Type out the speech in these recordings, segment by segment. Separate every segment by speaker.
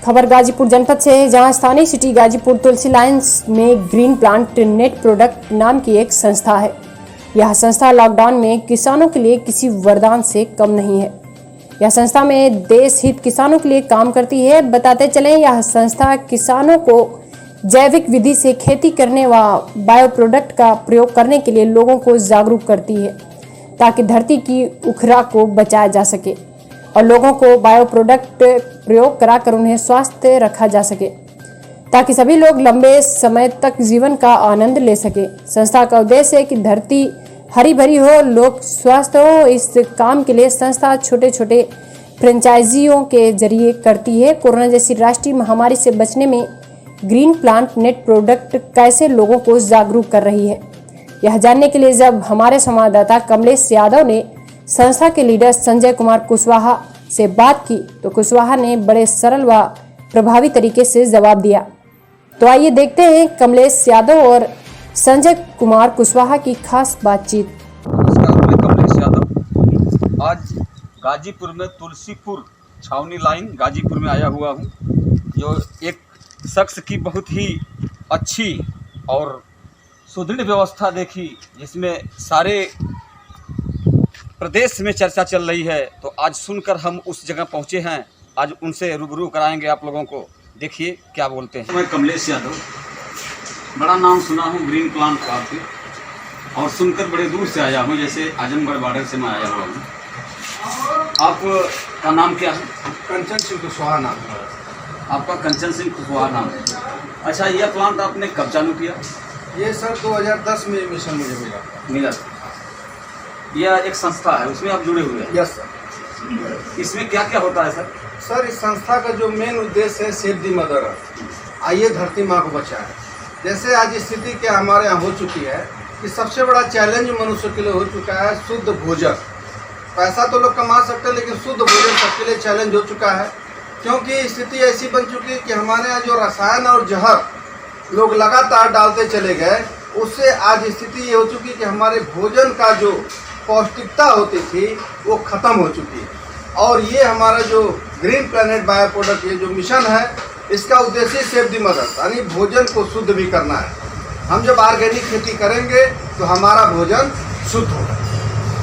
Speaker 1: खबर गाजीपुर जनपद से है, जहां स्थानीय सिटी गाजीपुर तुलसी लाइन्स में ग्रीन प्लांट नेट प्रोडक्ट नाम की एक संस्था है। यह संस्था लॉकडाउन में किसानों के लिए किसी वरदान से कम नहीं है। यह संस्था में देश हित किसानों के लिए काम करती है। बताते चलें, यह संस्था किसानों को जैविक विधि से खेती करने व बायो प्रोडक्ट का प्रयोग करने के लिए लोगों को जागरूक करती है, ताकि धरती की उखरा को बचाया जा सके और लोगों को बायो प्रोडक्ट प्रयोग कराकर उन्हें स्वस्थ रखा जा सके, ताकि सभी लोग लंबे समय तक जीवन का आनंद ले सके। संस्था का उद्देश्य है कि धरती हरी भरी हो, लोग स्वस्थ हो। इस काम के लिए संस्था छोटे छोटे फ्रेंचाइजियों के जरिए करती है। कोरोना जैसी राष्ट्रीय महामारी से बचने में ग्रीन प्लांट नेट प्रोडक्ट कैसे लोगों को जागरूक कर रही है, यह जानने के लिए जब हमारे संवाददाता कमलेश यादव ने संस्था के लीडर संजय कुमार कुशवाहा से बात की, तो कुशवाहा ने बड़े सरल व प्रभावी तरीके से जवाब दिया। तो आइए देखते हैं कमलेश यादव और संजय कुमार कुशवाहा की खास बातचीत।
Speaker 2: नमस्कार, मैं कमलेश यादव आज गाजीपुर में तुलसीपुर छावनी लाइन गाजीपुर में आया हुआ हूँ, जो एक शख्स की बहुत ही अच्छी और सुदृढ़ व्यवस्था देखी, जिसमें सारे प्रदेश में चर्चा चल रही है। तो आज सुनकर हम उस जगह पहुँचे हैं, आज उनसे रूबरू कराएंगे आप लोगों को। देखिए क्या बोलते हैं। मैं कमलेश यादव, बड़ा नाम सुना हूँ ग्रीन प्लांट का आपके, और सुनकर बड़े दूर से आया हूँ, जैसे आजमगढ़ बॉर्डर से मैं आया हुआ हूँ। आपका नाम क्या है?
Speaker 3: कंचन सिंह कुशवाहा नाम है।
Speaker 2: आपका कंचन सिंह कुशवाहा नाम है। अच्छा, यह प्लांट आपने कब चालू किया?
Speaker 3: ये सर 2010 में मिशन मुझे मिला।
Speaker 2: यह एक संस्था है, उसमें आप जुड़े हुए हैं?
Speaker 3: Yes sir.
Speaker 2: इसमें क्या क्या होता है सर?
Speaker 3: सर, इस संस्था का जो मेन उद्देश्य है सेव दी मदर अर्थ, आइए धरती माँ को बचाएं। जैसे आज स्थिति क्या हमारे यहाँ हो चुकी है कि सबसे बड़ा चैलेंज मनुष्य के लिए हो चुका है शुद्ध भोजन। पैसा तो लोग कमा सकते हैं, लेकिन शुद्ध भोजन सबके लिए चैलेंज हो चुका है, क्योंकि स्थिति ऐसी बन चुकी है कि हमारे यहाँ जो रसायन और जहर लोग लगातार डालते चले गए, उससे आज स्थिति ये हो चुकी है कि हमारे भोजन का जो पौष्टिकता होती थी वो ख़त्म हो चुकी है। और ये हमारा जो ग्रीन प्लैनेट बायो प्रोडक्ट, ये जो मिशन है, इसका उद्देश्य सेव दी मदर, यानी भोजन को शुद्ध भी करना है। हम जब ऑर्गेनिक खेती करेंगे तो हमारा भोजन शुद्ध होगा।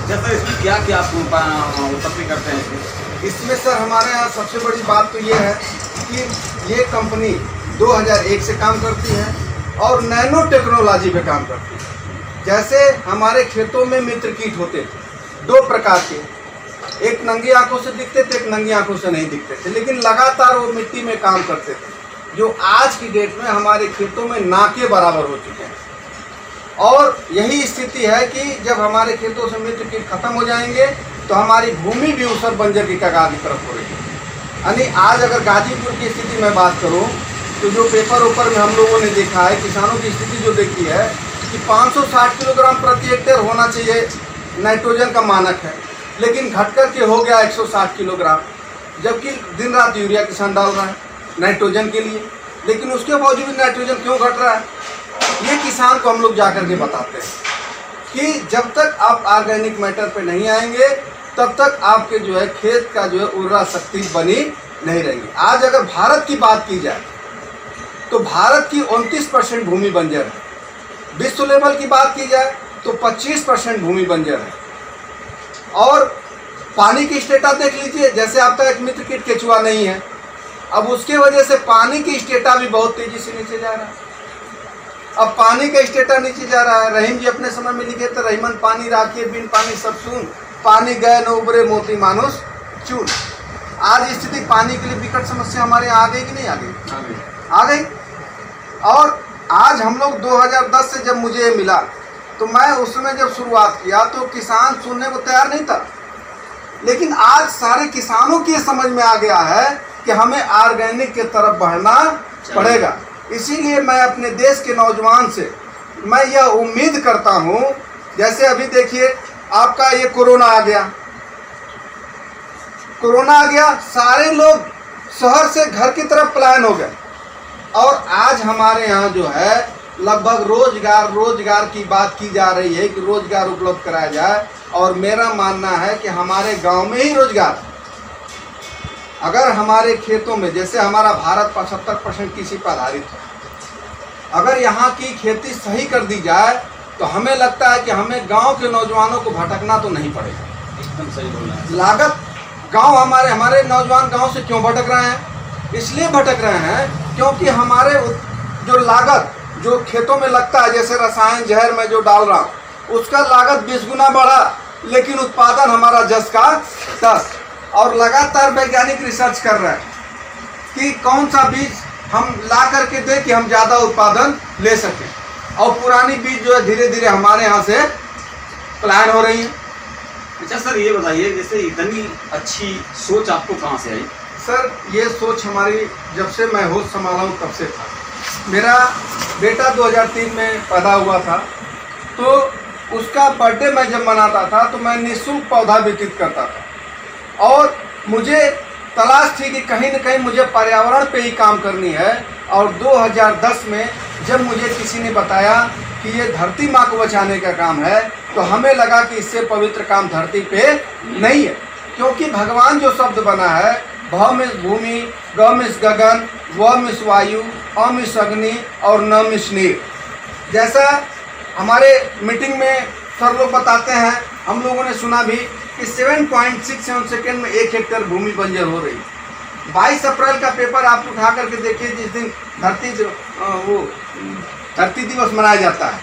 Speaker 2: जैसे इसमें क्या क्या आप उत्पत्ति करते हैं?
Speaker 3: इसमें सर हमारे यहाँ सबसे बड़ी बात तो ये है कि ये कंपनी 2001 से काम करती है और नैनो टेक्नोलॉजी पे काम करती है। जैसे हमारे खेतों में मित्र कीट होते थे दो प्रकार के, एक नंगी आंखों से दिखते थे, एक नंगी आंखों से नहीं दिखते थे, लेकिन लगातार वो मिट्टी में काम करते थे, जो आज की डेट में हमारे खेतों में ना के बराबर हो चुके हैं। और यही स्थिति है कि जब हमारे खेतों से मित्र कीट खत्म हो जाएंगे तो हमारी भूमि भी ऊसर बंजर की कगार की तरफ हो रही है। यानी आज अगर गाजीपुर की स्थिति में बात करूं तो जो पेपर ऊपर में हम लोगों ने देखा है, किसानों की स्थिति जो देखी है कि 560 किलोग्राम प्रति हेक्टेयर होना चाहिए नाइट्रोजन का मानक है, लेकिन घट कर के हो गया 160 किलोग्राम, जबकि दिन रात यूरिया किसान डाल रहा है नाइट्रोजन के लिए। लेकिन उसके बावजूद भी नाइट्रोजन क्यों घट रहा है, ये किसान को हम लोग जा कर के बताते हैं कि जब तक आप ऑर्गेनिक मैटर पे नहीं आएंगे तब तक आपके जो है खेत का जो है उर्वरा शक्ति बनी नहीं रहेगी। आज अगर भारत की बात की जाए तो भारत की 29% भूमि बंजर है। विश्व लेवल की बात की जाए तो 25% भूमि बंजर है। और पानी की स्टेटा देख लीजिए, जैसे आप तक एक मित्र कीट केचुआ नहीं है, अब उसके वजह से पानी की स्टेटा भी बहुत तेजी से नीचे जा रहा है। अब पानी का स्टेटा नीचे जा रहा है। रहीम जी अपने समय में लिखे थे, रहीमन पानी राखिए बिन पानी सब सुन, पानी गए न उबरे मोती मानुष चून। आज स्थिति पानी के लिए विकट समस्या हमारे यहाँ आ गई कि नहीं आ गई? आ गई। और आज हम लोग 2010 से जब मुझे मिला तो मैं उस समय जब शुरुआत किया तो किसान सुनने को तैयार नहीं था, लेकिन आज सारे किसानों की समझ में आ गया है कि हमें ऑर्गेनिक के तरफ बढ़ना पड़ेगा। इसीलिए मैं अपने देश के नौजवान से मैं यह उम्मीद करता हूं, जैसे अभी देखिए आपका ये कोरोना आ गया, सारे लोग शहर से घर की तरफ पलायन हो गए, और आज हमारे यहाँ जो है लगभग रोजगार की बात की जा रही है कि रोजगार उपलब्ध कराया जाए। और मेरा मानना है कि हमारे गांव में ही रोजगार, अगर हमारे खेतों में, जैसे हमारा भारत 75% कृषि पर आधारित है, अगर यहाँ की खेती सही कर दी जाए तो हमें लगता है कि हमें गांव के नौजवानों को भटकना तो नहीं पड़ेगा।
Speaker 2: एकदम सही बोलना है।
Speaker 3: लागत गांव, हमारे नौजवान गांव से क्यों भटक रहे हैं? इसलिए भटक रहे हैं क्योंकि हमारे जो लागत जो खेतों में लगता है, जैसे रसायन जहर में जो डाल रहा हूँ, उसका लागत 20 गुना बढ़ा, लेकिन उत्पादन हमारा 10 का 10। और लगातार वैज्ञानिक रिसर्च कर रहे हैं कि कौन सा बीज हम ला करके दें कि हम ज़्यादा उत्पादन ले सकें, और पुरानी बीज जो है धीरे धीरे हमारे यहाँ से पलायन हो रही है।
Speaker 2: अच्छा सर, ये बताइए, जैसे इतनी अच्छी सोच आपको कहाँ से आई?
Speaker 3: सर, ये सोच हमारी जब से मैं होश संभाला हूँ तब से था। मेरा बेटा 2003 में पैदा हुआ था, तो उसका बर्थडे मैं जब मनाता था तो मैं निःशुल्क पौधा वितरित करता था, और मुझे तलाश थी कि कहीं न कहीं मुझे पर्यावरण पे ही काम करनी है। और 2010 में जब मुझे किसी ने बताया कि ये धरती माँ को बचाने का काम है, तो हमें लगा कि इससे पवित्र काम धरती पे नहीं है, क्योंकि भगवान जो शब्द बना है, भ मिस भूमि, ग मिस गगन, व मिस वायु, अ मिस अग्नि और न मिस नीर। जैसा हमारे मीटिंग में सर लोग बताते हैं, हम लोगों ने सुना भी कि 7.67 सेकेंड में 1 हेक्टेयर भूमि बंजर हो रही। 22 अप्रैल का पेपर आप उठा करके देखिए, जिस दिन धरती दिवस मनाया जाता है,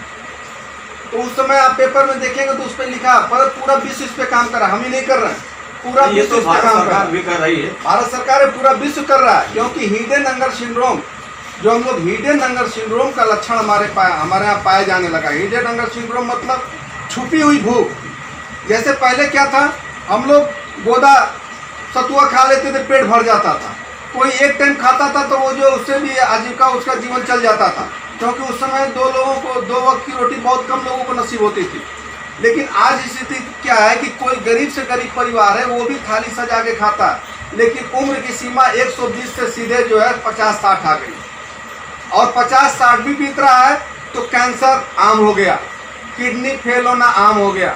Speaker 3: तो उस समय आप पेपर में देखेंगे तो उस पर लिखा, पर पूरा विश्व इस पे काम कर रहा है, हम ही नहीं कर रहे हैं, पूरा विश्व इस पे काम कर
Speaker 2: रही है।
Speaker 3: भारत सरकार है, पूरा विश्व कर रहा है। क्योंकि हिडन हंगर सिंड्रोम, जो हम लोग हिडन हंगर सिंड्रोम का लक्षण हमारे यहाँ पाया जाने लगा। हिडन हंगर सिंड्रोम मतलब छुपी हुई भूख। जैसे पहले क्या था, हम लोग गोदा सतुआ खा लेते थे, पेट भर जाता था। कोई एक टाइम खाता था तो वो जो उससे भी आजीविका, उसका जीवन चल जाता था, क्योंकि उस समय 2 लोगों को 2 वक्त की रोटी बहुत कम लोगों को नसीब होती थी। लेकिन आज स्थिति क्या है कि कोई गरीब से गरीब परिवार है, वो भी थाली सजा के खाता है, लेकिन उम्र की सीमा 120 से सीधे जो है 50-60 आ गई, और 50-60 भी बीत रहा है तो कैंसर आम हो गया, किडनी फेल होना आम हो गया।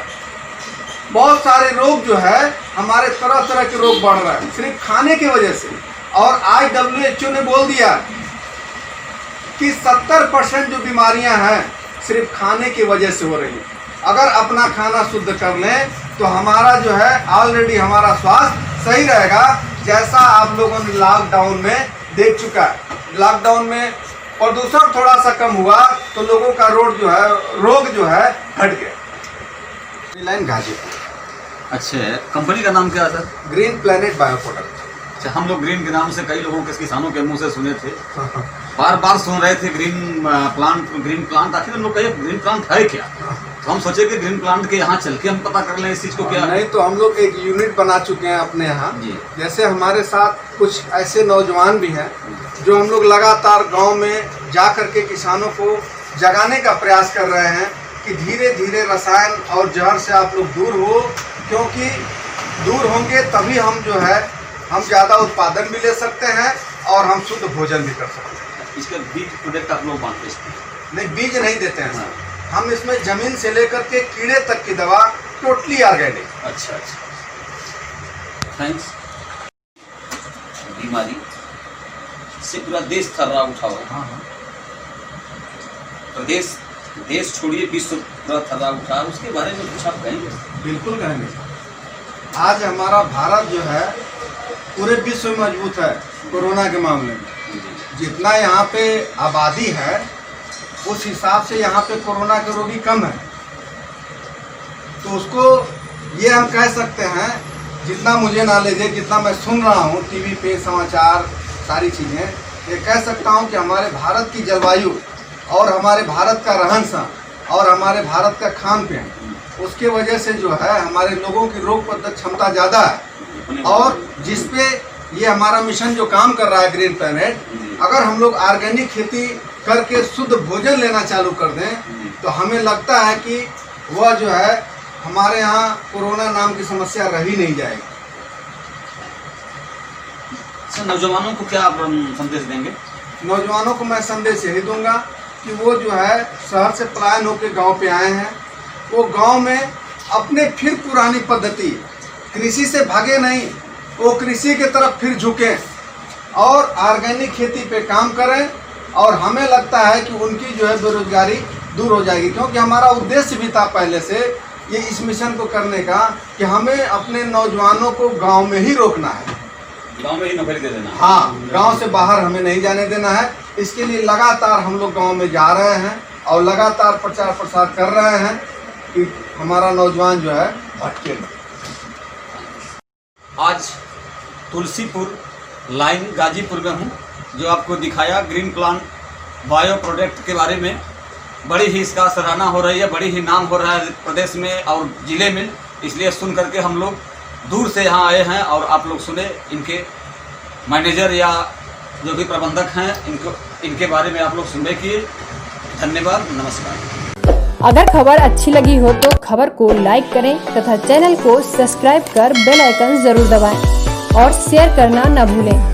Speaker 3: बहुत सारे रोग जो है हमारे, तरह तरह के रोग बढ़ रहे हैं सिर्फ खाने की वजह से। और आज WHO ने बोल दिया कि 70% जो बीमारियां हैं सिर्फ खाने की वजह से हो रही हैं। अगर अपना खाना शुद्ध कर लें तो हमारा जो है ऑलरेडी हमारा स्वास्थ्य सही रहेगा। जैसा आप लोगों ने लॉकडाउन में देख चुका है, लॉकडाउन में प्रदूषण थोड़ा सा कम हुआ तो लोगों का रोग जो है हट गया। लाइन गाजीपुर।
Speaker 2: अच्छा, कंपनी का नाम क्या है sir?
Speaker 3: Green planet bio product.
Speaker 2: अच्छा, हम लोग ग्रीन के नाम से कई लोगों के, किसानों के मुंह से सुने थे, बार बार सुन रहे थे ग्रीन प्लांट। आखिर हम लोग कहे ग्रीन प्लांट है क्या? तो हम सोचे कि ग्रीन प्लांट के यहाँ चल के हम पता कर लें इस चीज़ को क्या।
Speaker 3: नहीं तो हम लोग एक यूनिट बना चुके हैं अपने यहाँ। जैसे हमारे साथ कुछ ऐसे नौजवान भी हैं जो हम लोग लगातार गांव में जा करके किसानों को जगाने का प्रयास कर रहे हैं कि धीरे धीरे रसायन और जहर से आप लोग दूर हो, क्योंकि दूर होंगे तभी हम जो है हम ज़्यादा उत्पादन भी ले सकते हैं और हम शुद्ध भोजन भी कर सकते हैं।
Speaker 2: इसका बीज प्रोडक्ट आप लोग बांटते हैं?
Speaker 3: नहीं, बीज नहीं देते हैं सर, हम इसमें जमीन से लेकर के कीड़े तक की दवा टोटली ऑर्गेनिक।
Speaker 2: अच्छा, थैंक्स। बीमारी से पूरा देश थर्रा उठा हुआ है। प्रदेश, देश छोड़िए, विश्व पूरा थर्रा उठा, उसके बारे में कुछ आप कहेंगे?
Speaker 3: बिल्कुल कहेंगे। आज हमारा भारत जो है पूरे विश्व में मजबूत है कोरोना के मामले में। जितना यहाँ पे आबादी है उस हिसाब से यहाँ पे कोरोना के रोगी कम है। तो उसको ये हम कह सकते हैं, जितना मुझे नॉलेज है, जितना मैं सुन रहा हूँ टीवी पे समाचार सारी चीज़ें, ये कह सकता हूँ कि हमारे भारत की जलवायु और हमारे भारत का रहन सहन और हमारे भारत का खान पीन, उसके वजह से जो है हमारे लोगों की रोग प्रतिरोधक क्षमता ज़्यादा है। और जिसपे ये हमारा मिशन जो काम कर रहा है ग्रीन प्लेनेट, अगर हम लोग ऑर्गेनिक खेती करके शुद्ध भोजन लेना चालू कर दें तो हमें लगता है कि वह जो है हमारे यहाँ कोरोना नाम की समस्या रही नहीं जाएगी।
Speaker 2: सर, नौजवानों को क्या आप संदेश देंगे?
Speaker 3: नौजवानों को मैं संदेश यही दूंगा कि वो जो है शहर से पलायन होकर गांव पे आए हैं, वो गांव में अपने फिर पुरानी पद्धति, कृषि से भागे नहीं, वो कृषि की तरफ फिर झुकें और ऑर्गेनिक खेती पे काम करें। और हमें लगता है कि उनकी जो है बेरोजगारी दूर हो जाएगी, क्योंकि हमारा उद्देश्य भी था पहले से ये इस मिशन को करने का कि हमें अपने नौजवानों को गांव में ही रोकना है,
Speaker 2: गांव में ही नौकरी दे देना।
Speaker 3: हाँ, गांव से बाहर हमें नहीं जाने देना है। इसके लिए लगातार हम लोग गांव में जा रहे हैं और लगातार प्रचार प्रसार कर रहे हैं कि हमारा नौजवान जो है भटके नहीं।
Speaker 2: आज तुलसीपुर लाइन गाजीपुर में हूँ, जो आपको दिखाया ग्रीन प्लांट बायो प्रोडक्ट के बारे में। बड़ी ही इसका सराहना हो रही है, बड़ी ही नाम हो रहा है प्रदेश में और ज़िले में, इसलिए सुन करके हम लोग दूर से यहाँ आए हैं और आप लोग सुने इनके मैनेजर या जो भी प्रबंधक हैं इनके बारे में आप लोग सुनने किए। धन्यवाद, नमस्कार।
Speaker 1: अगर खबर अच्छी लगी हो तो खबर को लाइक करें तथा चैनल को सब्सक्राइब कर बेल आइकन जरूर दबाएं और शेयर करना न भूलें।